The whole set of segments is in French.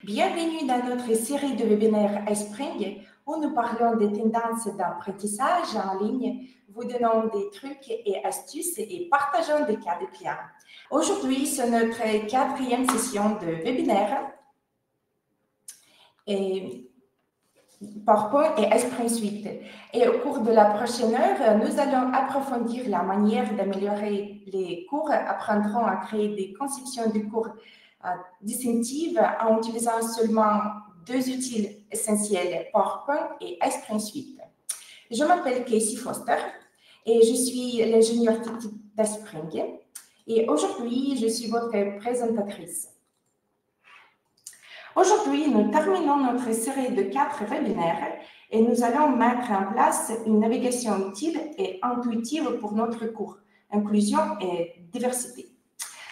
Bienvenue dans notre série de webinaires iSpring où nous parlons des tendances d'apprentissage en ligne, vous donnons des trucs et astuces et partageons des cas de clients. Aujourd'hui, c'est notre 4e session de webinaire et PowerPoint et iSpring Suite. Et au cours de la prochaine heure, nous allons approfondir la manière d'améliorer les cours, apprendrons à créer des conceptions de cours distinctives en utilisant seulement 2 outils essentiels, PowerPoint et iSpring Suite. Je m'appelle Casey Foster et je suis l'ingénieure technique d'iSpring. Et aujourd'hui, je suis votre présentatrice. Aujourd'hui, nous terminons notre série de 4 webinaires et nous allons mettre en place une navigation utile et intuitive pour notre cours, inclusion et diversité.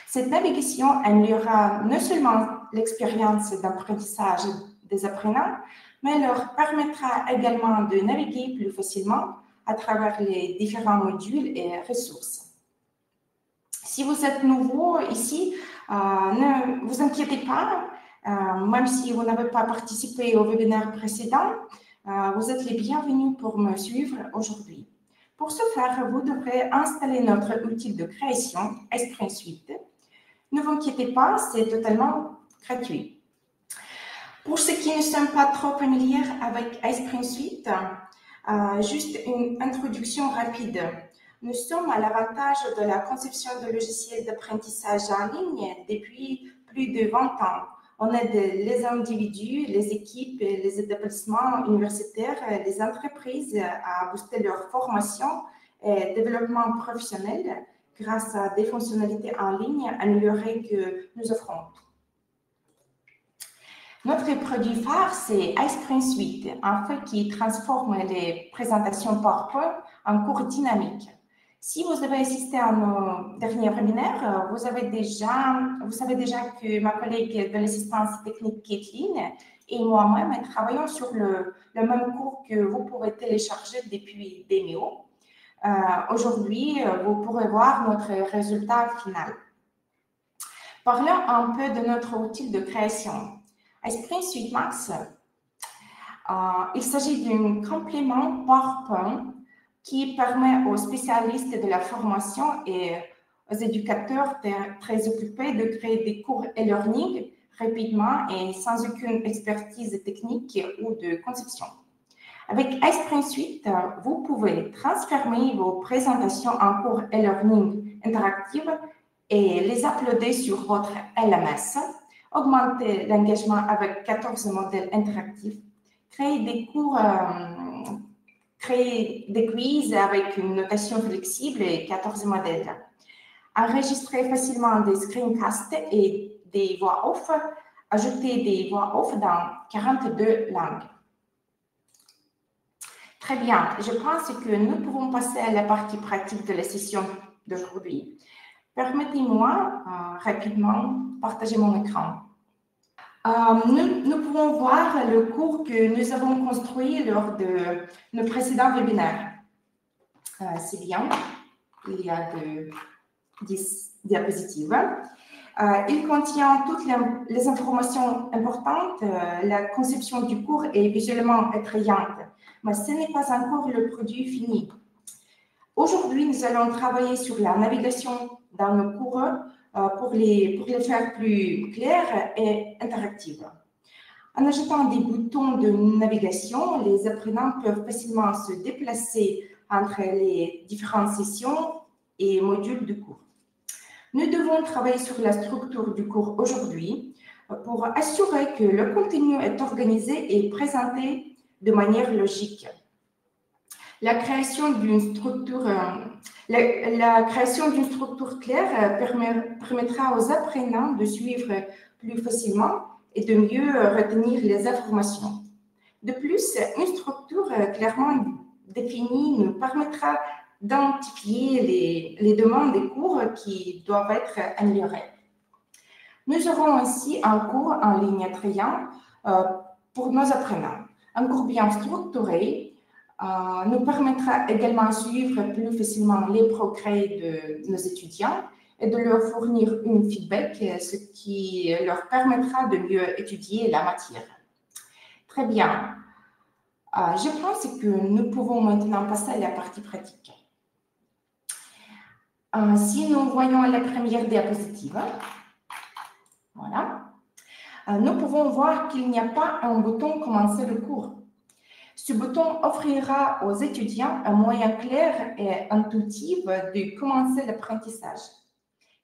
Cette navigation améliorera non seulement l'expérience d'apprentissage des apprenants, mais leur permettra également de naviguer plus facilement à travers les différents modules et ressources. Si vous êtes nouveau ici, ne vous inquiétez pas, même si vous n'avez pas participé au webinaire précédent, vous êtes les bienvenus pour me suivre aujourd'hui. Pour ce faire, vous devrez installer notre outil de création, iSpring Suite. Ne vous inquiétez pas, c'est totalement gratuit. Pour ceux qui ne sont pas trop familiers avec iSpring Suite, juste une introduction rapide. Nous sommes à l'avantage de la conception de logiciels d'apprentissage en ligne depuis plus de 20 ans. On aide les individus, les équipes, les établissements universitaires, les entreprises à booster leur formation et développement professionnel grâce à des fonctionnalités en ligne améliorées que nous offrons. Notre produit phare, c'est iSpring Suite, en fait, qui transforme les présentations PowerPoint en cours dynamiques. Si vous avez assisté à nos derniers webinaires, vous savez déjà que ma collègue de l'assistance technique Kathleen et moi-même travaillons sur le même cours que vous pouvez télécharger depuis Demio. Aujourd'hui, vous pourrez voir notre résultat final. Parlons un peu de notre outil de création. iSpring Suite Max, il s'agit d'un complément PowerPoint qui permet aux spécialistes de la formation et aux éducateurs très occupés de créer des cours e-learning rapidement et sans aucune expertise technique ou de conception. Avec iSpring Suite, vous pouvez transformer vos présentations en cours e-learning interactifs et les uploader sur votre LMS, augmenter l'engagement avec 14 modèles interactifs, créer des cours, créer des quiz avec une notation flexible et 14 modèles, enregistrer facilement des screencasts et des voix off, ajouter des voix off dans 42 langues. Très bien, je pense que nous pouvons passer à la partie pratique de la session d'aujourd'hui. Permettez-moi rapidement partager mon écran. Nous pouvons voir le cours que nous avons construit lors de nos précédents webinaires. C'est bien, il y a 10 diapositives. Il contient toutes les informations importantes. La conception du cours est visuellement attrayante, mais ce n'est pas encore le produit fini. Aujourd'hui, nous allons travailler sur la navigation dans nos cours pour les faire plus clairs et interactifs. En ajoutant des boutons de navigation, les apprenants peuvent facilement se déplacer entre les différentes sessions et modules du cours. Nous devons travailler sur la structure du cours aujourd'hui pour assurer que le contenu est organisé et présenté de manière logique. La création d'une structure claire permettra aux apprenants de suivre plus facilement et de mieux retenir les informations. De plus, une structure clairement définie nous permettra d'identifier les demandes des cours qui doivent être améliorées. Nous aurons ainsi un cours en ligne attrayant pour nos apprenants. Un cours bien structuré nous permettra également de suivre plus facilement les progrès de nos étudiants et de leur fournir une feedback, ce qui leur permettra de mieux étudier la matière. Très bien. Je pense que nous pouvons maintenant passer à la partie pratique. Si nous voyons la première diapositive, voilà, nous pouvons voir qu'il n'y a pas un bouton « Commencer le cours ». Ce bouton offrira aux étudiants un moyen clair et intuitif de commencer l'apprentissage.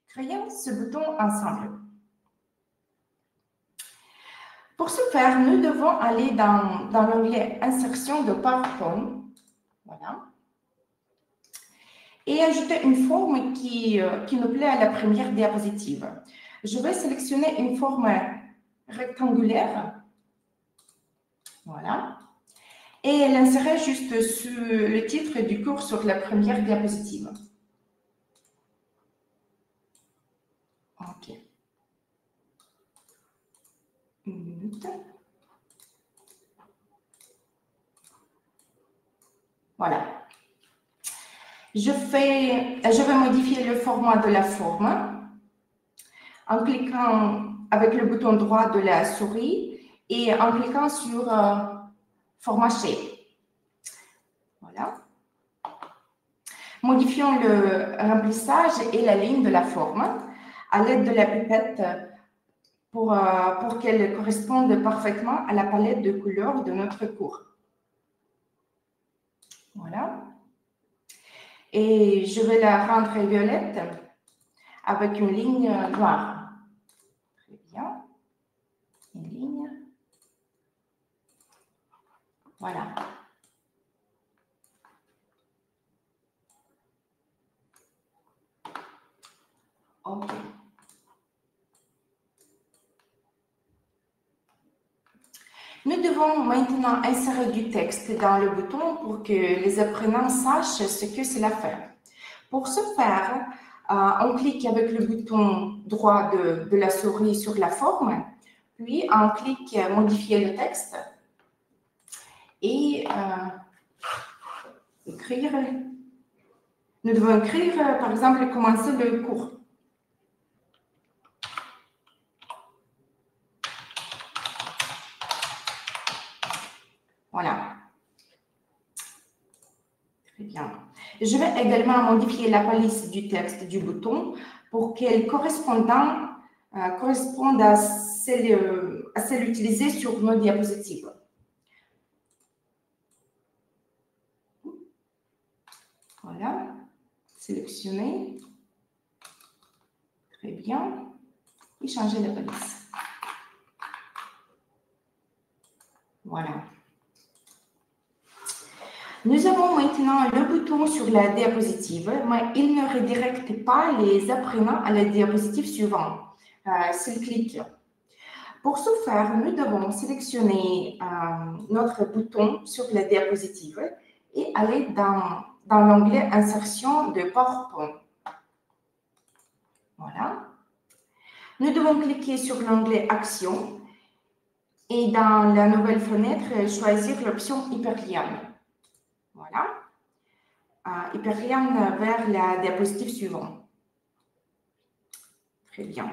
Créons ce bouton ensemble. Pour ce faire, nous devons aller dans l'onglet « Insertion de PowerPoint ». Voilà. Et ajouter une forme qui nous plaît à la première diapositive. Je vais sélectionner une forme rectangulaire. Voilà. Et l'insérer juste sur le titre du cours sur la première diapositive. OK. Une minute. Voilà. Je vais modifier le format de la forme en cliquant avec le bouton droit de la souris et en cliquant sur Format Shape. Voilà. Modifions le remplissage et la ligne de la forme à l'aide de la pipette pour qu'elle corresponde parfaitement à la palette de couleurs de notre cours. Voilà. Et je vais la rendre violette avec une ligne noire. Très bien. Une ligne. Voilà. OK. Nous devons maintenant insérer du texte dans le bouton pour que les apprenants sachent ce que cela fait. Pour ce faire, on clique avec le bouton droit de la souris sur la forme, puis on clique « Modifier le texte » et écrire. Nous devons écrire, par exemple, « Commencer le cours ». Voilà. Très bien. Je vais également modifier la police du texte du bouton pour qu'elle corresponde à celle utilisée sur nos diapositives. Voilà. Sélectionner. Très bien. Et changer la police. Voilà. Nous avons maintenant le bouton sur la diapositive, mais il ne redirecte pas les apprenants à la diapositive suivante s'ils cliquent. Pour ce faire, nous devons sélectionner notre bouton sur la diapositive et aller dans l'onglet « Insertion de PowerPoint ». Voilà. Nous devons cliquer sur l'onglet « Action » et dans la nouvelle fenêtre, choisir l'option « Hyperlien ». Voilà. Hyperlien vers la diapositive suivante. Très bien.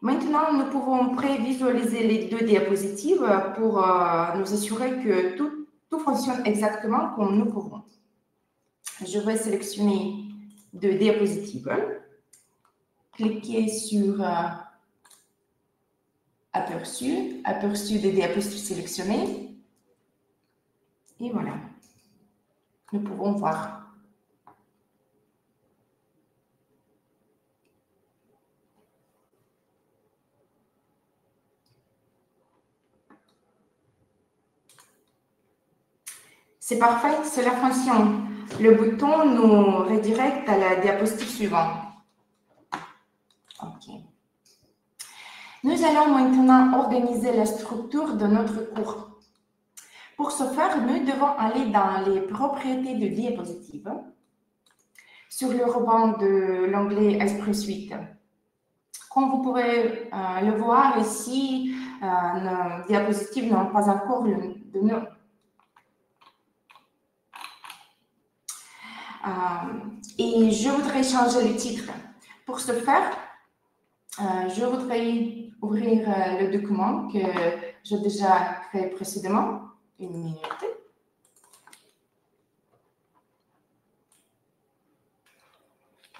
Maintenant, nous pouvons prévisualiser les deux diapositives pour nous assurer que tout fonctionne exactement comme nous pouvons. Je vais sélectionner deux diapositives. Cliquer sur Aperçu, aperçu des diapositives sélectionnées. Et voilà. Nous pouvons voir. C'est parfait, cela fonctionne. Le bouton nous redirecte à la diapositive suivante. OK. Nous allons maintenant organiser la structure de notre cours. Pour ce faire, nous devons aller dans les propriétés de diapositive sur le ruban de l'onglet Esprit Suite. Comme vous pourrez le voir ici, nos diapositives n'ont pas encore de nom. Et je voudrais changer le titre. Pour ce faire, je voudrais ouvrir le document que j'ai déjà créé précédemment. Une minute.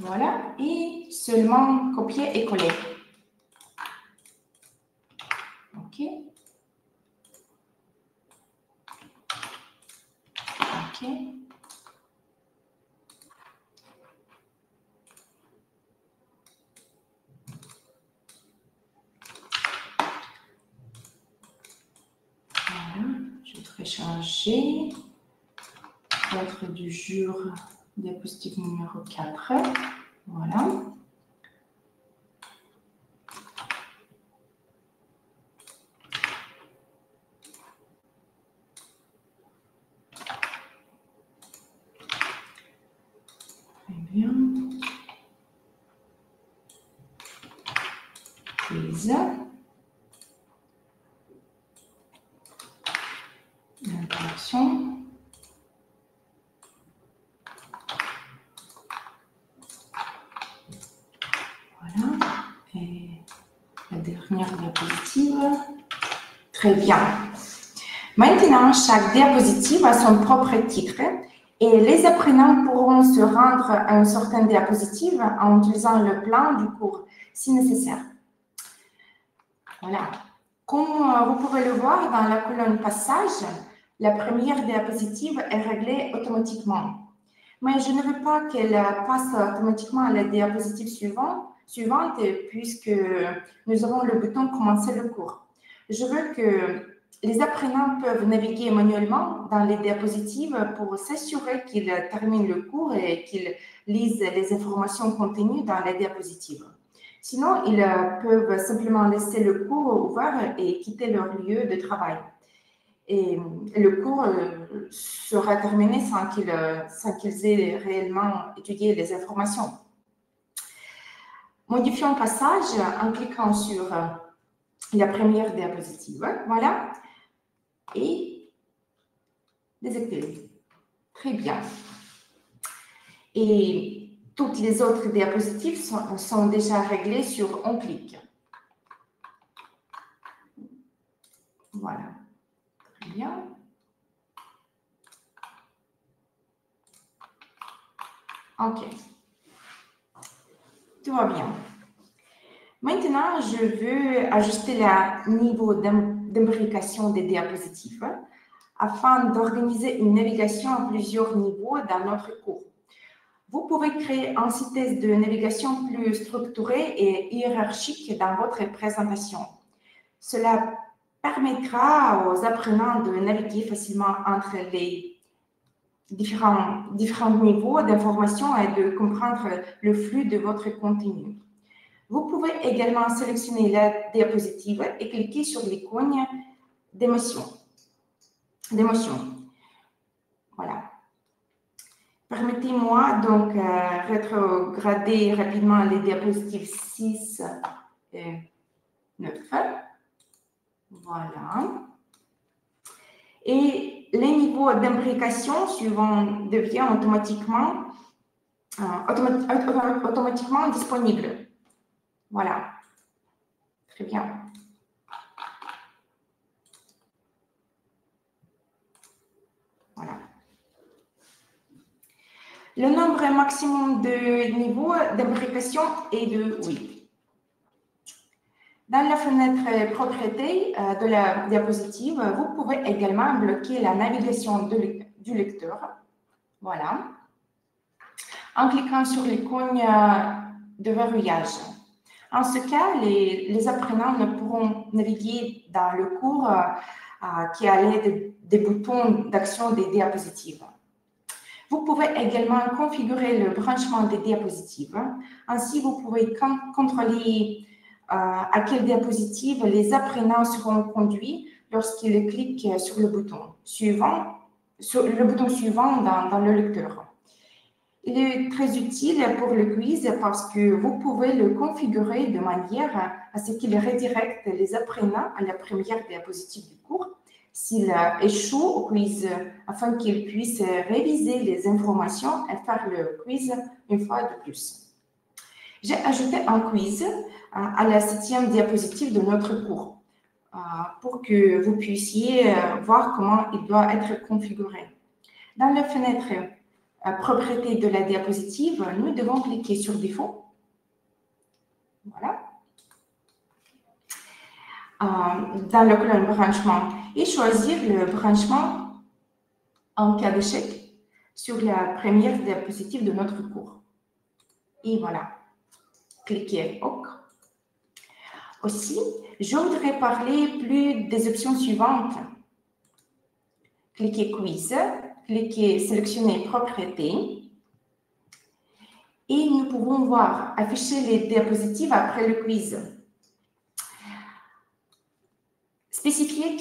Voilà, et seulement copier et coller. OK. OK. Voilà, je voudrais changer l'ordre du jour, diapositive numéro 4. Voilà. Très bien. Quiz. Introduction. Voilà. Et la dernière diapositive. Très bien. Maintenant, chaque diapositive a son propre titre et les apprenants pourront se rendre à une certaine diapositive en utilisant le plan du cours si nécessaire. Voilà. Comme vous pouvez le voir dans la colonne passage, la première diapositive est réglée automatiquement. Mais je ne veux pas qu'elle passe automatiquement à la diapositive suivante puisque nous avons le bouton commencer le cours. Je veux que les apprenants peuvent naviguer manuellement dans les diapositives pour s'assurer qu'ils terminent le cours et qu'ils lisent les informations contenues dans les diapositives. Sinon, ils peuvent simplement laisser le cours ouvert et quitter leur lieu de travail. Et le cours sera terminé sans qu'ils aient réellement étudié les informations. Modifions le passage en cliquant sur la première diapositive. Voilà. Et désactiver. Très bien. Et toutes les autres diapositives sont déjà réglées sur un clic. Voilà. Très bien. OK. Tout va bien. Maintenant, je veux ajuster le niveau d'imbrication des diapositives afin d'organiser une navigation à plusieurs niveaux dans notre cours. Vous pouvez créer un système de navigation plus structuré et hiérarchique dans votre présentation. Cela permettra aux apprenants de naviguer facilement entre les différents niveaux d'information et de comprendre le flux de votre contenu. Vous pouvez également sélectionner la diapositive et cliquer sur l'icône d'émotion. Voilà. Permettez-moi donc rétrograder rapidement les diapositives 6 et 9. Voilà. Et les niveaux d'imbrication suivants deviennent automatiquement disponibles. Voilà. Très bien. Voilà. Le nombre maximum de niveaux d'imbrication est de 8. Dans la fenêtre propriété de la diapositive, vous pouvez également bloquer la navigation du lecteur. Voilà. En cliquant sur l'icône de verrouillage. En ce cas, les apprenants ne pourront naviguer dans le cours qu'à l'aide des boutons d'action des diapositives. Vous pouvez également configurer le branchement des diapositives. Ainsi, vous pouvez contrôler à quelle diapositive les apprenants seront conduits lorsqu'ils cliquent sur le bouton suivant dans le lecteur. Il est très utile pour le quiz parce que vous pouvez le configurer de manière à ce qu'il redirecte les apprenants à la première diapositive du cours S'il échoue au quiz, afin qu'il puisse réviser les informations et faire le quiz une fois de plus. J'ai ajouté un quiz à la 7e diapositive de notre cours pour que vous puissiez voir comment il doit être configuré. Dans la fenêtre propriété de la diapositive, nous devons cliquer sur défaut. Voilà. Dans le colonne branchement et choisir le branchement en cas d'échec sur la première diapositive de notre cours. Et voilà. Cliquez OK. Aussi, je voudrais parler plus des options suivantes. Cliquez Quiz, cliquez Sélectionner propriétés. Et nous pouvons voir afficher les diapositives après le quiz. Spécifier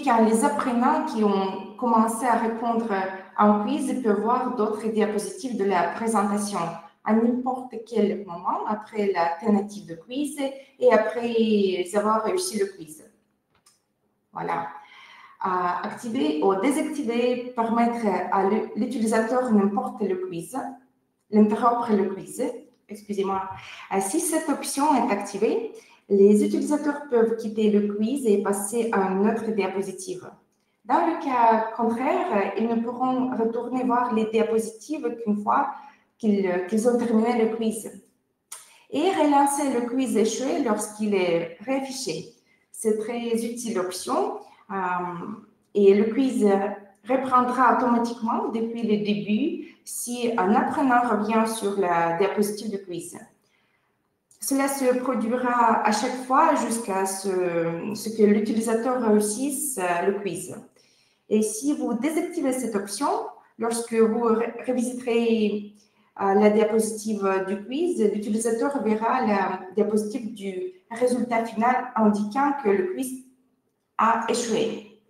quand les apprenants qui ont commencé à répondre à un quiz peuvent voir d'autres diapositives de la présentation à n'importe quel moment après l'alternative de quiz et après avoir réussi le quiz. Voilà. Activer ou désactiver, permettre à l'utilisateur n'importe le quiz, l'interrompre le quiz, excusez-moi. Si cette option est activée, les utilisateurs peuvent quitter le quiz et passer à une autre diapositive. Dans le cas contraire, ils ne pourront retourner voir les diapositives qu'une fois qu'ils ont terminé le quiz. Et relancer le quiz échoué lorsqu'il est réaffiché. C'est très utile option et le quiz reprendra automatiquement depuis le début si un apprenant revient sur la diapositive de quiz. Cela se produira à chaque fois jusqu'à ce que l'utilisateur réussisse le quiz. Et si vous désactivez cette option, lorsque vous revisiterez la diapositive du quiz, l'utilisateur verra la diapositive du résultat final indiquant que le quiz a échoué.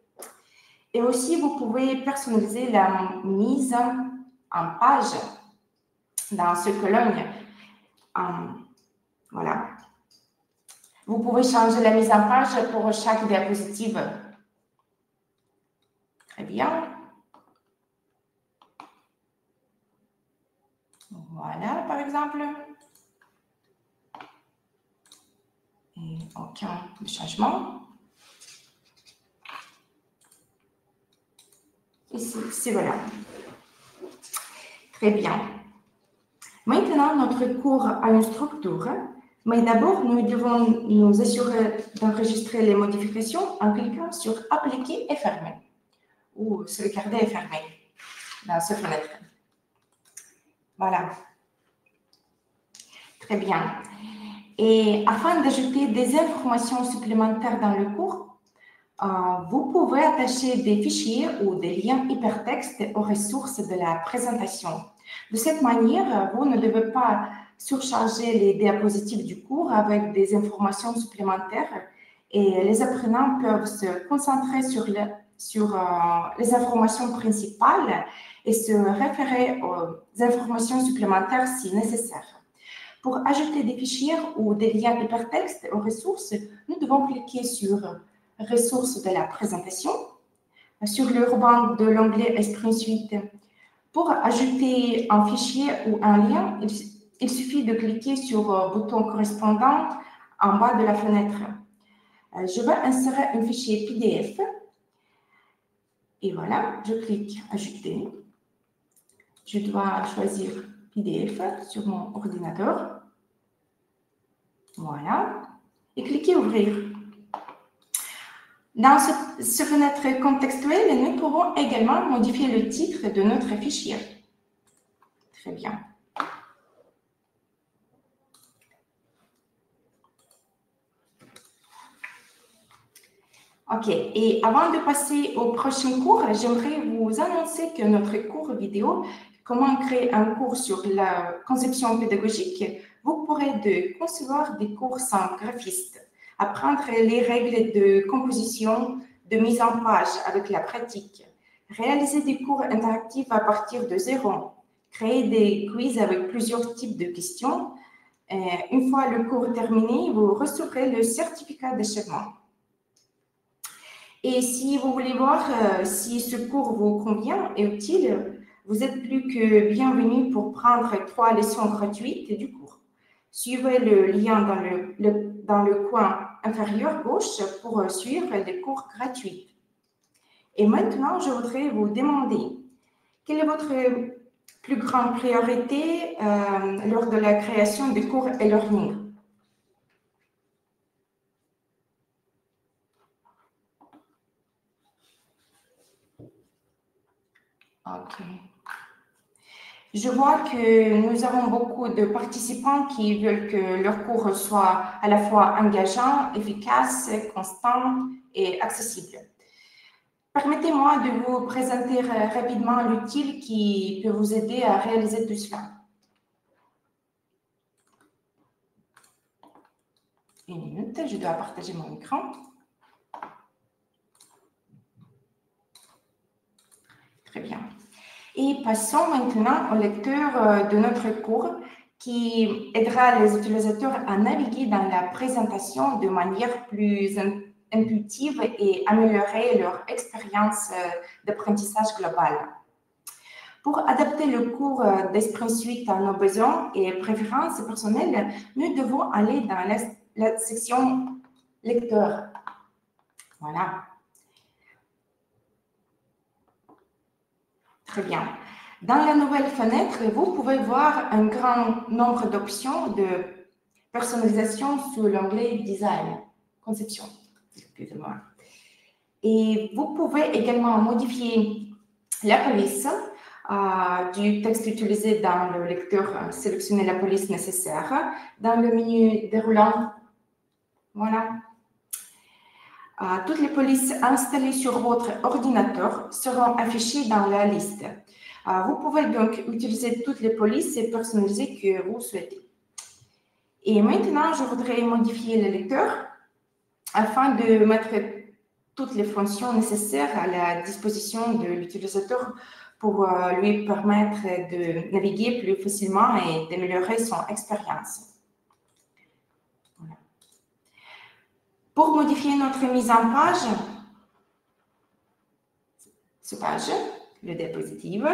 Et aussi, vous pouvez personnaliser la mise en page dans ce colonne. Voilà. Vous pouvez changer la mise en page pour chaque diapositive. Très bien. Voilà, par exemple. Et aucun changement. Ici, voilà. Très bien. Maintenant, notre cours a une structure, mais d'abord, nous devons nous assurer d'enregistrer les modifications en cliquant sur « Appliquer et fermer » ou « Sauvegarder et fermer » dans cette fenêtre. Voilà. Très bien. Et afin d'ajouter des informations supplémentaires dans le cours, vous pouvez attacher des fichiers ou des liens hypertextes aux ressources de la présentation. De cette manière, vous ne devez pas surcharger les diapositives du cours avec des informations supplémentaires et les apprenants peuvent se concentrer sur les informations principales et se référer aux informations supplémentaires si nécessaire. Pour ajouter des fichiers ou des liens hypertextes aux ressources, nous devons cliquer sur « Ressources de la présentation » sur le ruban de l'onglet « Esprit Suite ». Pour ajouter un fichier ou un lien, il suffit de cliquer sur le bouton correspondant en bas de la fenêtre. Je vais insérer un fichier PDF. Et voilà, je clique « Ajouter ». Je dois choisir PDF sur mon ordinateur. Voilà. Et cliquer « Ouvrir ». Dans cette fenêtre contextuelle, nous pourrons également modifier le titre de notre fichier. Très bien. OK. Et avant de passer au prochain cours, j'aimerais vous annoncer que notre cours vidéo « Comment créer un cours sur la conception pédagogique » vous pourrez concevoir des cours sans graphiste, apprendre les règles de composition, de mise en page avec la pratique, réaliser des cours interactifs à partir de zéro, créer des quiz avec plusieurs types de questions. Une fois le cours terminé, vous recevrez le certificat d'achèvement. Et si vous voulez voir si ce cours vous convient et utile, vous êtes plus que bienvenue pour prendre 3 leçons gratuites du cours. Suivez le lien dans le coin inférieur gauche pour suivre les cours gratuits. Et maintenant, je voudrais vous demander, quelle est votre plus grande priorité lors de la création de cours e-learning? Ok. Je vois que nous avons beaucoup de participants qui veulent que leur cours soit à la fois engageant, efficace, constant et accessible. Permettez-moi de vous présenter rapidement l'outil qui peut vous aider à réaliser tout cela. Une minute, je dois partager mon écran. Très bien. Et passons maintenant au lecteur de notre cours qui aidera les utilisateurs à naviguer dans la présentation de manière plus intuitive et améliorer leur expérience d'apprentissage global. Pour adapter le cours d'Esprit Suite à nos besoins et préférences personnelles, nous devons aller dans la section lecteur. Voilà. Très bien. Dans la nouvelle fenêtre, vous pouvez voir un grand nombre d'options de personnalisation sous l'onglet Design, Conception. Excusez-moi. Et vous pouvez également modifier la police du texte utilisé dans le lecteur, sélectionner la police nécessaire dans le menu déroulant. Voilà. Toutes les polices installées sur votre ordinateur seront affichées dans la liste. Vous pouvez donc utiliser toutes les polices et personnaliser que vous souhaitez. Et maintenant, je voudrais modifier le lecteur afin de mettre toutes les fonctions nécessaires à la disposition de l'utilisateur pour lui permettre de naviguer plus facilement et d'améliorer son expérience. Voilà. Pour modifier notre mise en page, le diapositive,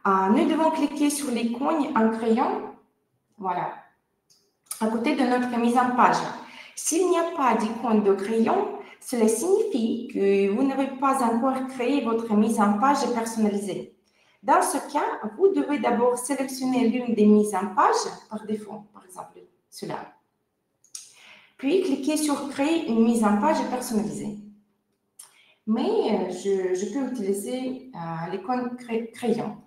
nous devons cliquer sur l'icône en crayon, voilà, à côté de notre mise en page. S'il n'y a pas d'icône de crayon, cela signifie que vous n'avez pas encore créé votre mise en page personnalisée. Dans ce cas, vous devez d'abord sélectionner l'une des mises en page par défaut, par exemple cela. Puis, cliquez sur « Créer une mise en page personnalisée ». Mais je peux utiliser l'icône crayon.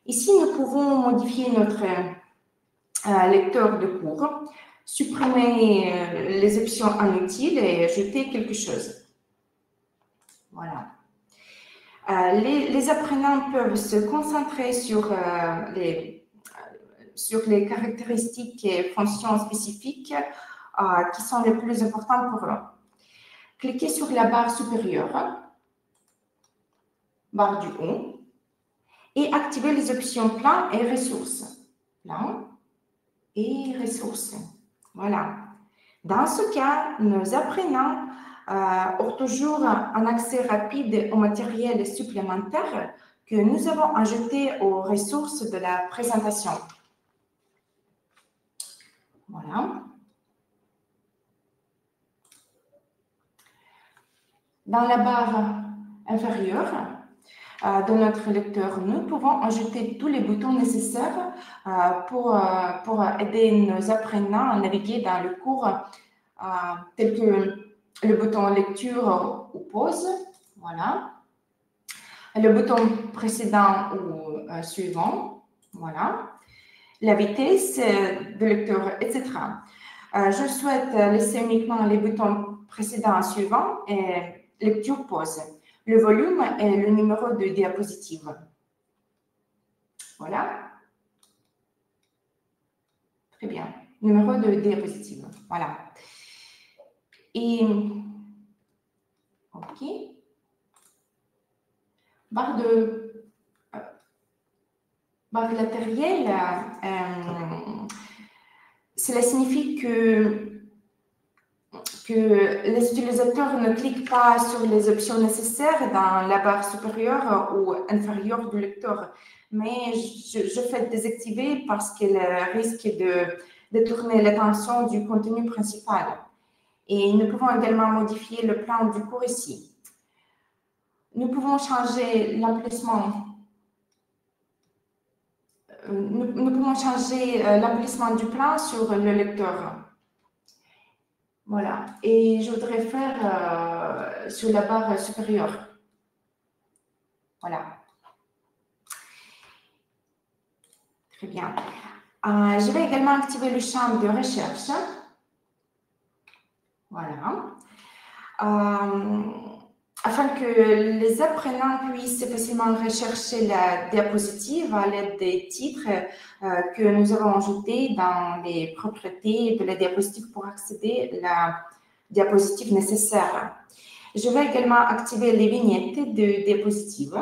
Ici, nous pouvons modifier notre lecteur de cours, supprimer les options inutiles et ajouter quelque chose. Voilà. Les apprenants peuvent se concentrer sur les caractéristiques et fonctions spécifiques qui sont les plus importantes pour eux. Cliquez sur la barre supérieure, barre du haut, et activez les options plan et ressources. Plan et ressources. Voilà. Dans ce cas, nos apprenants ont toujours un accès rapide au matériel supplémentaire que nous avons ajouté aux ressources de la présentation. Voilà. Dans la barre inférieure de notre lecteur, nous pouvons ajouter tous les boutons nécessaires pour aider nos apprenants à naviguer dans le cours, tels que le bouton lecture ou pause, voilà, le bouton précédent ou suivant, voilà, la vitesse de lecture, etc. Je souhaite laisser uniquement les boutons précédents et suivants et lecture pause. Le volume et le numéro de diapositive. Voilà. Très bien. Numéro de diapositive. Voilà. Et, OK. Barre latérielle, cela signifie que que les utilisateurs ne cliquent pas sur les options nécessaires dans la barre supérieure ou inférieure du lecteur, mais je fais désactiver parce qu'elle risque de détourner l'attention du contenu principal. Et nous pouvons également modifier le plan du cours ici. Nous pouvons changer l'emplacement. Nous pouvons changer l'emplacement du plan sur le lecteur. Voilà. Et je voudrais faire sur la barre supérieure. Voilà. Très bien. Je vais également activer le champ de recherche. Voilà. Afin que les apprenants puissent facilement rechercher la diapositive à l'aide des titres que nous avons ajoutés dans les propriétés de la diapositive pour accéder à la diapositive nécessaire. Je vais également activer les vignettes de diapositive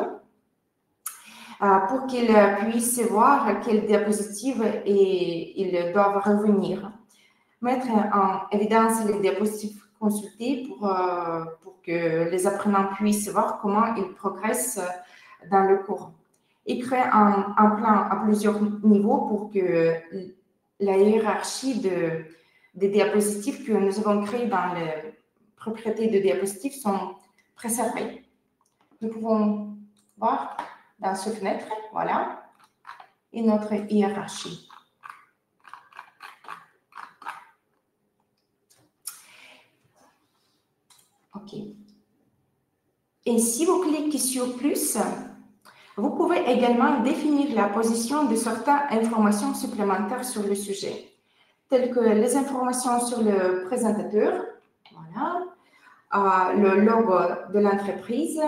pour qu'ils puissent voir quelle diapositive ils doivent revenir. Mettre en évidence les diapositives consultées pour que les apprenants puissent voir comment ils progressent dans le cours. Et créer un plan à plusieurs niveaux pour que la hiérarchie des diapositives que nous avons créées dans les propriétés de diapositives sont préservées. Nous pouvons voir dans cette fenêtre, voilà, et notre hiérarchie. OK. Et si vous cliquez sur plus, vous pouvez également définir la position de certaines informations supplémentaires sur le sujet, telles que les informations sur le présentateur, voilà, le logo de l'entreprise,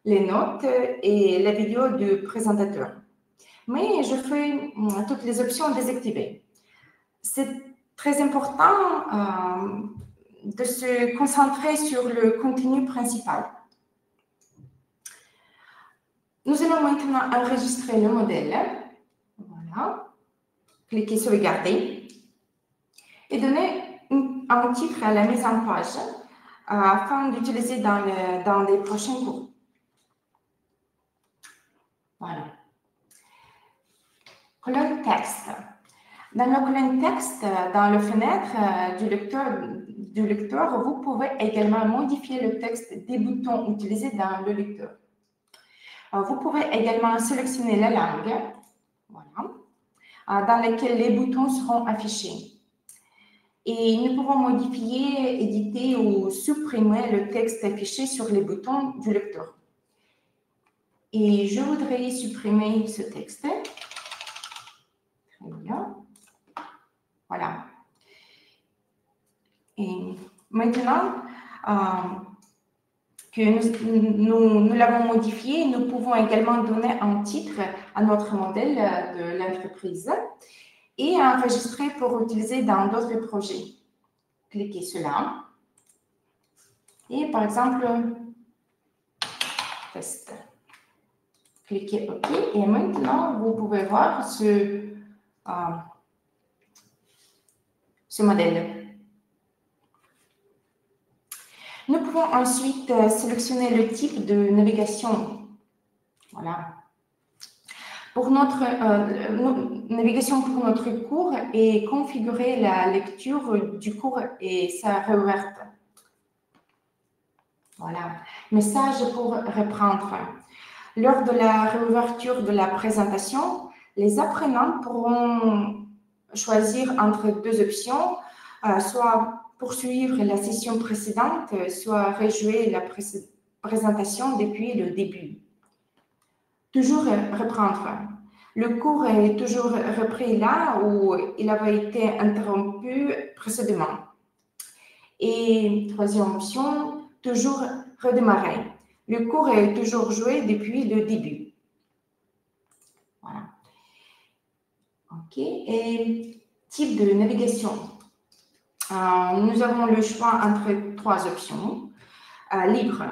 les notes et la vidéo du présentateur. Mais je fais toutes les options désactivées. C'est très important de se concentrer sur le contenu principal. Nous allons maintenant enregistrer le modèle. Voilà. Cliquez sur Sauvegarder et donner un titre à la mise en page afin d'utiliser dans les prochains cours. Voilà. Colonne texte. Dans la colonne texte, dans la fenêtre du lecteur, vous pouvez également modifier le texte des boutons utilisés dans le lecteur. Vous pouvez également sélectionner la langue, voilà, dans laquelle les boutons seront affichés. Et nous pouvons modifier, éditer ou supprimer le texte affiché sur les boutons du lecteur. Et je voudrais supprimer ce texte. Très bien. Voilà. Et maintenant que nous l'avons modifié, nous pouvons également donner un titre à notre modèle de l'entreprise et enregistrer pour utiliser dans d'autres projets. Cliquez sur là. Et par exemple, test. Cliquez OK. Et maintenant, vous pouvez voir ce modèle. Nous pouvons ensuite sélectionner le type de navigation. Voilà. Pour notre navigation pour notre cours et configurer la lecture du cours et sa réouverture. Voilà. Message pour reprendre. Lors de la réouverture de la présentation, les apprenants pourront choisir entre deux options, soit poursuivre la session précédente, soit rejouer la présentation depuis le début. Toujours reprendre. Le cours est toujours repris là où il avait été interrompu précédemment. Et troisième option, toujours redémarrer. Le cours est toujours joué depuis le début. Voilà. OK. Et type de navigation. Nous avons le choix entre trois options. Libre.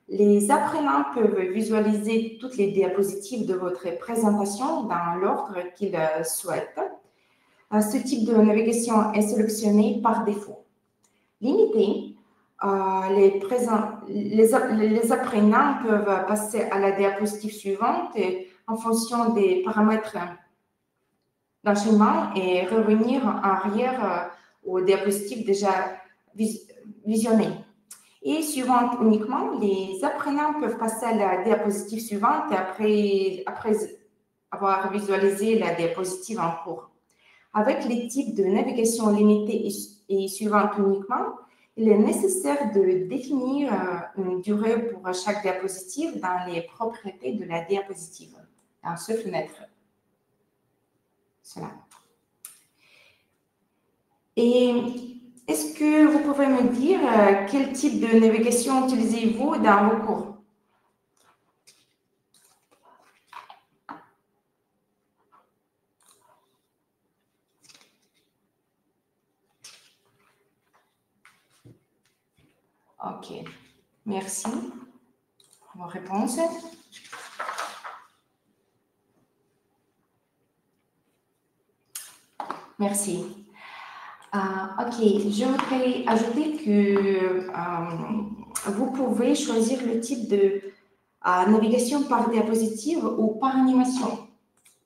Les apprenants peuvent visualiser toutes les diapositives de votre présentation dans l'ordre qu'ils souhaitent. Ce type de navigation est sélectionné par défaut. Limité. les apprenants peuvent passer à la diapositive suivante et, en fonction des paramètres d'enchaînement et revenir en arrière aux diapositives déjà visionnées. Et suivante uniquement, les apprenants peuvent passer à la diapositive suivante après avoir visualisé la diapositive en cours. Avec les types de navigation limitée et suivante uniquement, il est nécessaire de définir une durée pour chaque diapositive dans les propriétés de la diapositive, dans ce fenêtre. Cela. Et est-ce que vous pouvez me dire quel type de navigation utilisez-vous dans vos cours? Ok, merci. Vos réponses. Merci. Ok, je voudrais ajouter que vous pouvez choisir le type de navigation par diapositive ou par animation.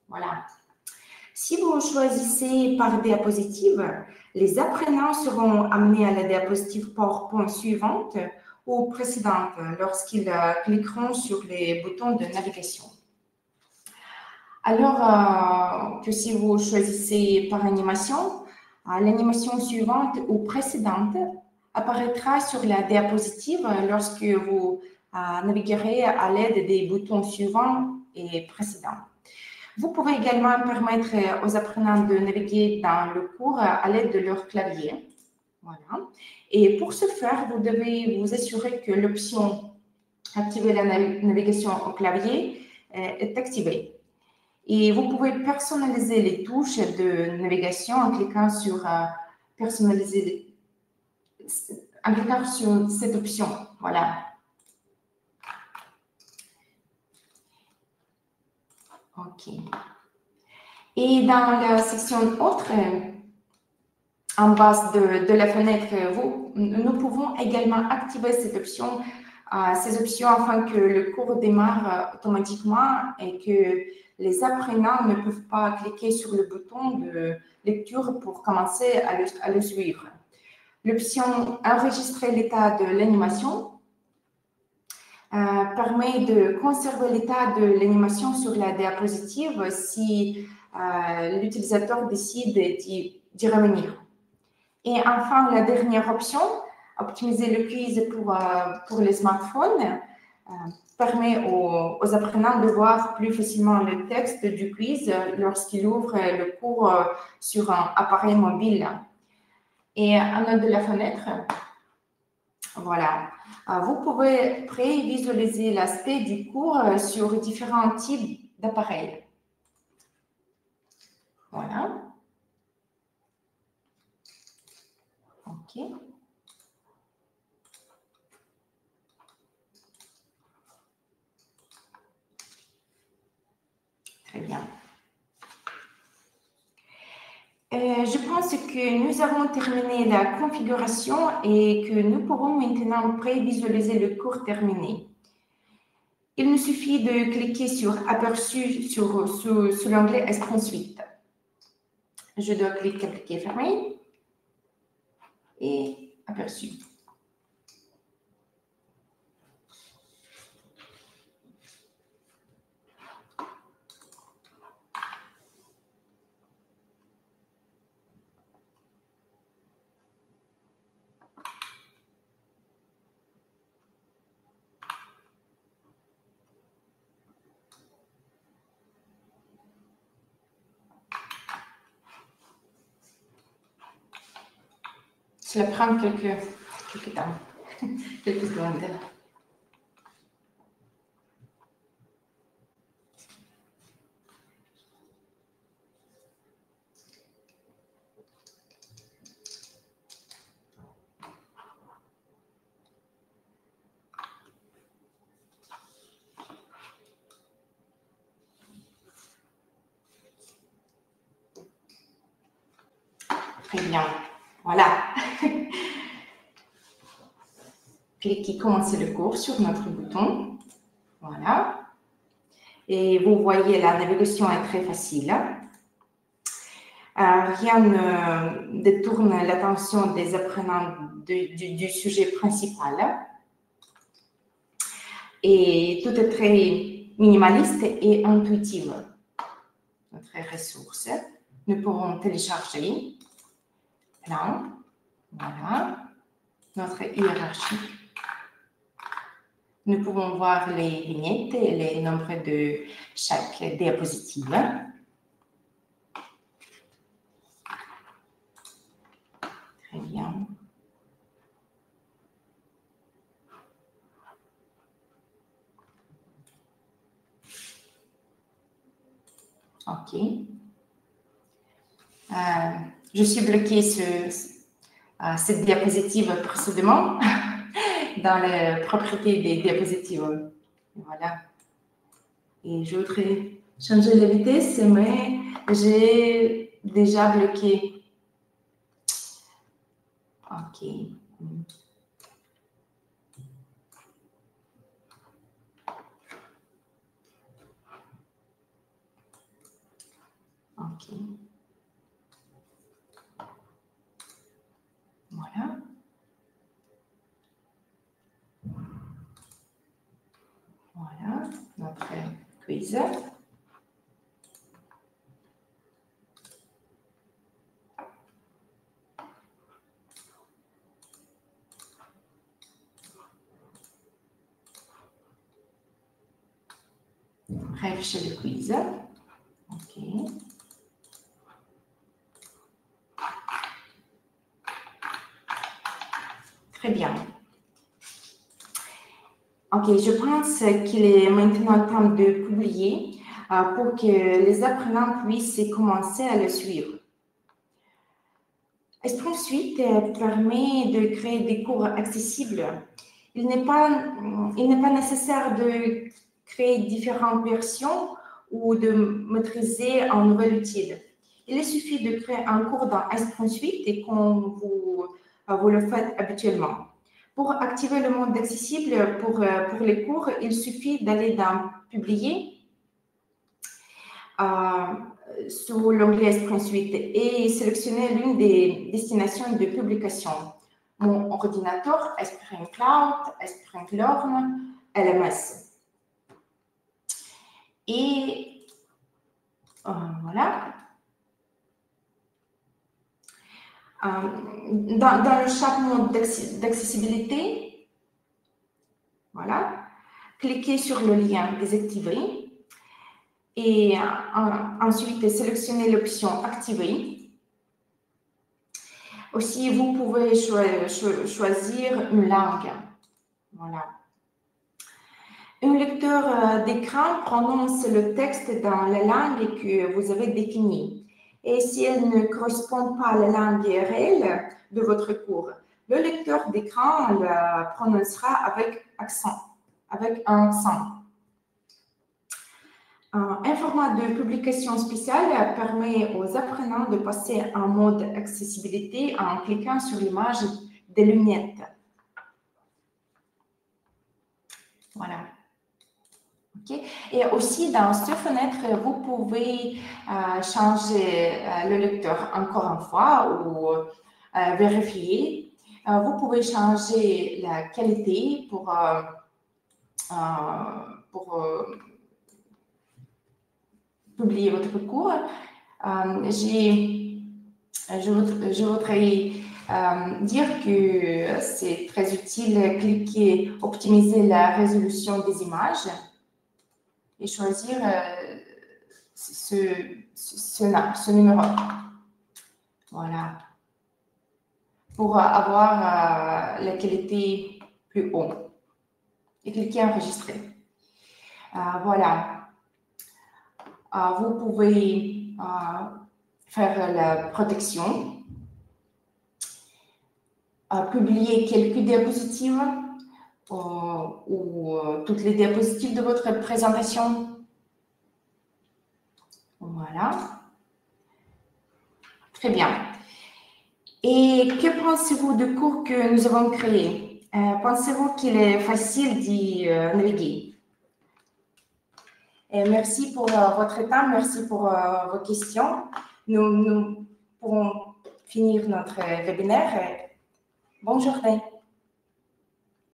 Voilà. Si vous choisissez par diapositive, les apprenants seront amenés à la diapositive PowerPoint suivante ou précédente lorsqu'ils cliqueront sur les boutons de navigation. Alors que si vous choisissez par animation, l'animation suivante ou précédente apparaîtra sur la diapositive lorsque vous naviguerez à l'aide des boutons suivants et précédents. Vous pouvez également permettre aux apprenants de naviguer dans le cours à l'aide de leur clavier. Voilà. Et pour ce faire, vous devez vous assurer que l'option « Activer la navigation au clavier » est activée. Et vous pouvez personnaliser les touches de navigation en cliquant sur « Personnaliser » en cliquant sur cette option. Voilà. OK. Et dans la section « Autres », en bas de la fenêtre, nous pouvons également activer ces options afin que le cours démarre automatiquement et que les apprenants ne peuvent pas cliquer sur le bouton de lecture pour commencer à le suivre. L'option « Enregistrer l'état de l'animation » permet de conserver l'état de l'animation sur la diapositive si l'utilisateur décide d'y revenir. Et enfin, la dernière option, optimiser le quiz pour les smartphones, permet aux apprenants de voir plus facilement le texte du quiz lorsqu'ils ouvrent le cours sur un appareil mobile. Et en haut de la fenêtre, voilà, vous pouvez prévisualiser l'aspect du cours sur différents types d'appareils. Voilà. OK. Très bien. Je pense que nous avons terminé la configuration et que nous pourrons maintenant prévisualiser le cours terminé. Il nous suffit de cliquer sur « Aperçu » sur l'onglet « Est ensuite ». Je dois cliquer « Fermer » et « Aperçu ». Cela prend quelques temps, quelques secondes. Très bien, voilà. cliquez commencer le cours sur notre bouton. Voilà. Et vous voyez, la navigation est très facile. Rien ne détourne l'attention des apprenants du sujet principal. Et tout est très minimaliste et intuitif. Notre ressource, nous pourrons télécharger plan, voilà, notre hiérarchie. Nous pouvons voir les vignettes et les nombres de chaque diapositive. Très bien. OK. Je suis bloquée sur cette diapositive précédemment dans les propriétés des diapositives. Voilà. Et je voudrais changer la vitesse, mais j'ai déjà bloqué. OK. OK. Voilà. Voilà, notre quiz. Bref, chez le quiz. OK. Très bien. OK, je pense qu'il est maintenant temps de publier pour que les apprenants puissent commencer à le suivre. Esprit Suite permet de créer des cours accessibles. Il n'est pas nécessaire de créer différentes versions ou de maîtriser un nouvel outil. Il suffit de créer un cours dans Esprit Suite et comme vous le faites habituellement. Pour activer le mode accessible pour les cours, il suffit d'aller dans Publier sous l'onglet Esprit Suite et sélectionner l'une des destinations de publication. Mon ordinateur, Esprit Cloud, Esprit Learn, LMS. Et voilà. Dans le chaque mode d'accessibilité, voilà, cliquez sur le lien désactiver et ensuite sélectionnez l'option activer. Aussi, vous pouvez choisir une langue. Voilà. Un lecteur d'écran prononce le texte dans la langue que vous avez définie. Et si elle ne correspond pas à la langue réelle de votre cours, le lecteur d'écran le prononcera avec accent, avec un accent. Un format de publication spécial permet aux apprenants de passer en mode accessibilité en cliquant sur l'image des lunettes. Voilà. Okay. Et aussi, dans cette fenêtre, vous pouvez changer le lecteur encore une fois ou vérifier. Vous pouvez changer la qualité pour publier votre cours. Je voudrais dire que c'est très utile cliquer optimiser la résolution des images et choisir ce numéro. Voilà. Pour avoir la qualité plus haute. Et cliquer enregistrer. Voilà. Vous pouvez faire la protection, publier quelques diapositives ou toutes les diapositives de votre présentation. Voilà. Très bien. Et que pensez-vous du cours que nous avons créé? Pensez-vous qu'il est facile d'y naviguer? Et merci pour votre temps, merci pour vos questions. Nous pourrons finir notre webinaire. Bonne journée.